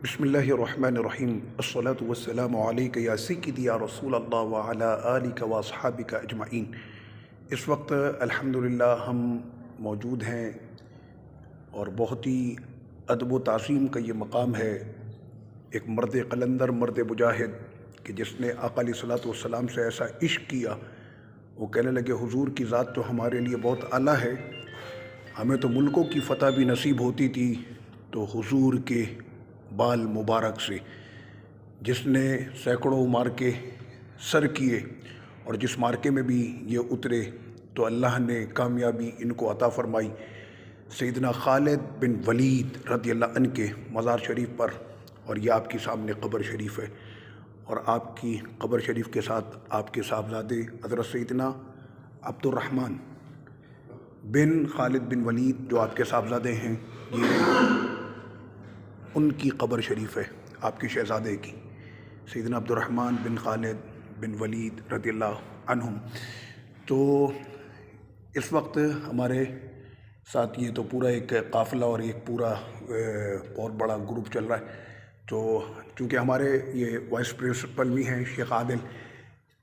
بسم اللہ الرحمن الرحیم الصلاۃ والسلام علیک یا سیدی یا رسول اللہ وعلی آلک واصحابک اجمعین۔ اس وقت الحمدللہ ہم موجود ہیں اور بہت ہی ادب و تعظیم کا یہ مقام ہے ایک مرد قلندر، مرد مجاہد کہ جس نے آقا علیہ الصلاۃ والسلام سے ایسا عشق کیا، وہ کہنے لگے حضور کی ذات تو ہمارے لیے بہت اعلیٰ ہے، ہمیں تو ملکوں کی فتح بھی نصیب ہوتی تھی تو حضور کے بال مبارک سے، جس نے سینکڑوں مارکے سر کیے اور جس مارکے میں بھی یہ اترے تو اللہ نے کامیابی ان کو عطا فرمائی۔ سیدنا خالد بن ولید رضی اللہ عنہ کے مزار شریف پر، اور یہ آپ کی سامنے قبر شریف ہے، اور آپ کی قبر شریف کے ساتھ آپ کے صاحبزادے حضرت سیدنا عبد الرحمن بن خالد بن ولید جو آپ کے صاحبزادے ہیں، یہ ان کی قبر شریف ہے، آپ کی شہزادے کی، سیدنا عبد الرحمن بن خالد بن ولید رضی اللہ عنہم۔ تو اس وقت ہمارے ساتھ یہ تو پورا ایک قافلہ اور ایک پورا بہت بڑا گروپ چل رہا ہے، تو چونکہ ہمارے یہ وائس پرنسپل بھی ہیں شیخ عادل،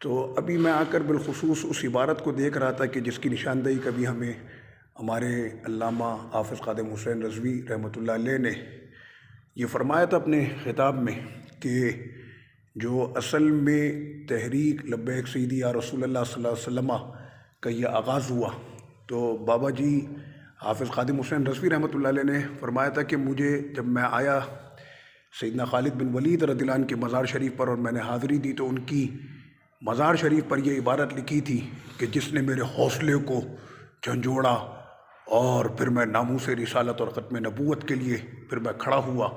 تو ابھی میں آ کر بالخصوص اس عبارت کو دیکھ رہا تھا کہ جس کی نشاندہی کبھی ہمیں ہمارے علامہ حافظ خادم حسین رضوی رحمۃ اللہ علیہ نے یہ فرمایا تھا اپنے خطاب میں کہ جو اصل میں تحریک لبیک سیدی یا رسول اللہ صلی اللہ علیہ وسلم کا یہ آغاز ہوا، تو بابا جی حافظ خادم حسین رضوی رحمۃ اللہ علیہ نے فرمایا تھا کہ مجھے جب میں آیا سیدنا خالد بن ولید رضی اللہ عنہ کے مزار شریف پر اور میں نے حاضری دی تو ان کی مزار شریف پر یہ عبارت لکھی تھی کہ جس نے میرے حوصلے کو جھنجھوڑا اور پھر میں ناموس رسالت اور ختم نبوت کے لیے پھر میں کھڑا ہوا،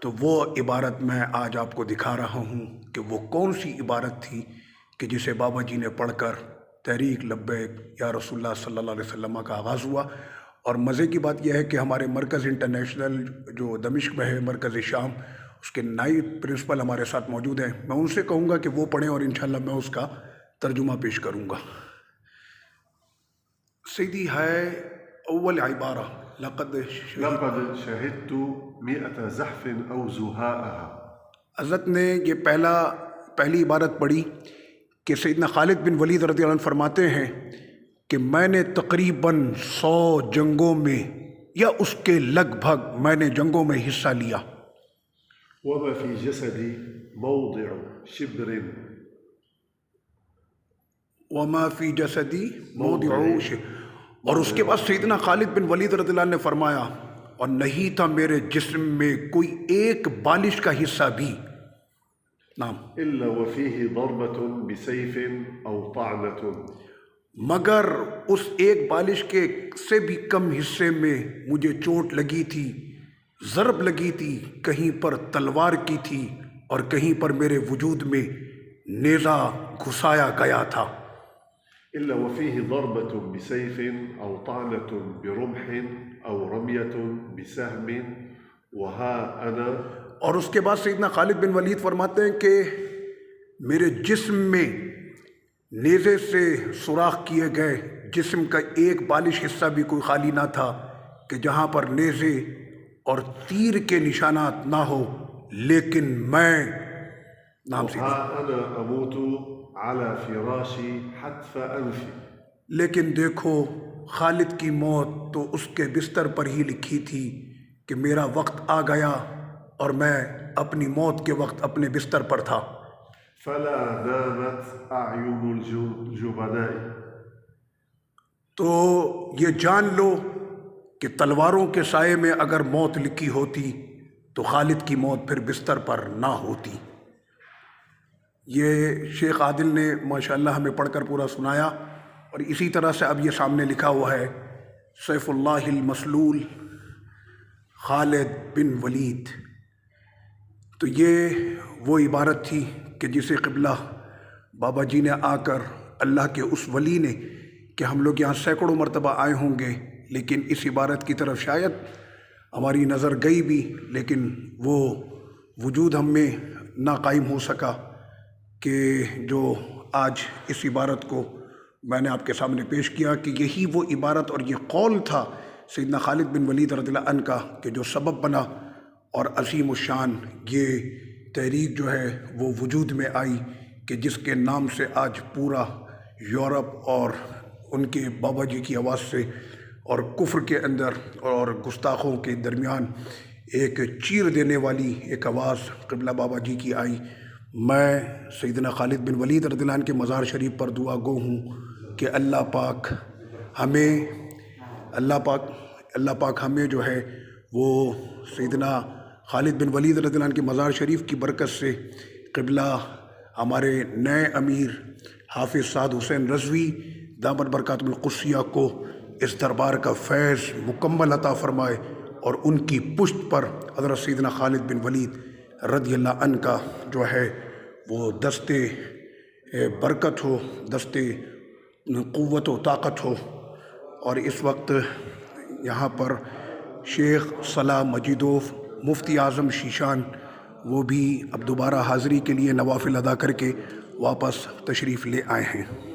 تو وہ عبارت میں آج آپ کو دکھا رہا ہوں کہ وہ کون سی عبارت تھی کہ جسے بابا جی نے پڑھ کر تحریک لبیک یا رسول اللہ صلی اللہ علیہ وسلم کا آغاز ہوا۔ اور مزے کی بات یہ ہے کہ ہمارے مرکز انٹرنیشنل جو دمشق میں ہے، مرکز شام، اس کے نائب پرنسپل ہمارے ساتھ موجود ہیں، میں ان سے کہوں گا کہ وہ پڑھیں اور انشاءاللہ میں اس کا ترجمہ پیش کروں گا۔ سیدی ہے اول عبارہ لقد شهدت 100 زحف أو زهاءها۔ حضرت نے یہ پہلی عبارت پڑھی کہ سیدنا خالد بن ولید رضی اللہ عنہ فرماتے ہیں کہ میں نے تقریباً 100 جنگوں میں یا اس کے لگ بھگ میں نے جنگوں میں حصہ لیا۔ وما في جسدي موضع شبر وما فی جسدی موضع شبر، اور اس کے بعد سیدنا خالد بن ولید رضی اللہ عنہ نے فرمایا اور نہیں تھا میرے جسم میں کوئی ایک بالش کا حصہ بھی، نام إلا وفيه ضربة بسيف أو طعنة، مگر اس ایک بالش کے سے بھی کم حصے میں مجھے چوٹ لگی تھی، ضرب لگی تھی، کہیں پر تلوار کی تھی اور کہیں پر میرے وجود میں نیزہ گھسایا گیا تھا۔ إلا وفيه ضربة بسيف أو طعنة برمح أو رمية بسهم وها أنا۔ اور اس کے بعد سیدنا خالد بن ولید فرماتے ہیں کہ میرے جسم میں نیزے سے سوراخ کیے گئے، جسم کا ایک بالش حصہ بھی کوئی خالی نہ تھا کہ جہاں پر نیزے اور تیر کے نشانات نہ ہو، لیکن میں نام سے وها أنا أموت على فراشي حتف أنفي، لیکن دیکھو خالد کی موت تو اس کے بستر پر ہی لکھی تھی کہ میرا وقت آ گیا اور میں اپنی موت کے وقت اپنے بستر پر تھا۔ فلا نامت أعين الجبناء، تو یہ جان لو کہ تلواروں کے سائے میں اگر موت لکھی ہوتی تو خالد کی موت پھر بستر پر نہ ہوتی۔ یہ شیخ عادل نے ماشاءاللہ ہمیں پڑھ کر پورا سنایا، اور اسی طرح سے اب یہ سامنے لکھا ہوا ہے سیف اللہ المسلول خالد بن ولید۔ تو یہ وہ عبارت تھی کہ جسے قبلہ بابا جی نے آ کر اللہ کے اس ولی نے، کہ ہم لوگ یہاں سینکڑوں مرتبہ آئے ہوں گے لیکن اس عبارت کی طرف شاید ہماری نظر گئی بھی، لیکن وہ وجود ہم میں نہ قائم ہو سکا کہ جو آج اس عبارت کو میں نے آپ کے سامنے پیش کیا کہ یہی وہ عبارت اور یہ قول تھا سیدنا خالد بن ولید رضی اللہ عنہ کا کہ جو سبب بنا اور عظیم الشان یہ تحریک جو ہے وہ وجود میں آئی کہ جس کے نام سے آج پورا یورپ اور ان کے بابا جی کی آواز سے اور کفر کے اندر اور گستاخوں کے درمیان ایک چیر دینے والی ایک آواز قبلہ بابا جی کی آئی۔ میں سیدنا خالد بن ولید رضی اللہ عنہ کے مزار شریف پر دعا گو ہوں کہ اللہ پاک ہمیں جو ہے وہ سیدنا خالد بن ولید رضی اللہ عنہ کے مزار شریف کی برکت سے قبلہ ہمارے نئے امیر حافظ سعد حسین رضوی دامت برکاتہ القدسیہ کو اس دربار کا فیض مکمل عطا فرمائے اور ان کی پشت پر حضرت سیدنا خالد بن ولید رضی اللہ عنہ کا جو ہے وہ دستے برکت ہو، دستے قوت و طاقت ہو۔ اور اس وقت یہاں پر شیخ صلاح مجیدوف مفتی اعظم شیشان وہ بھی اب دوبارہ حاضری کے لیے نوافل ادا کر کے واپس تشریف لے آئے ہیں۔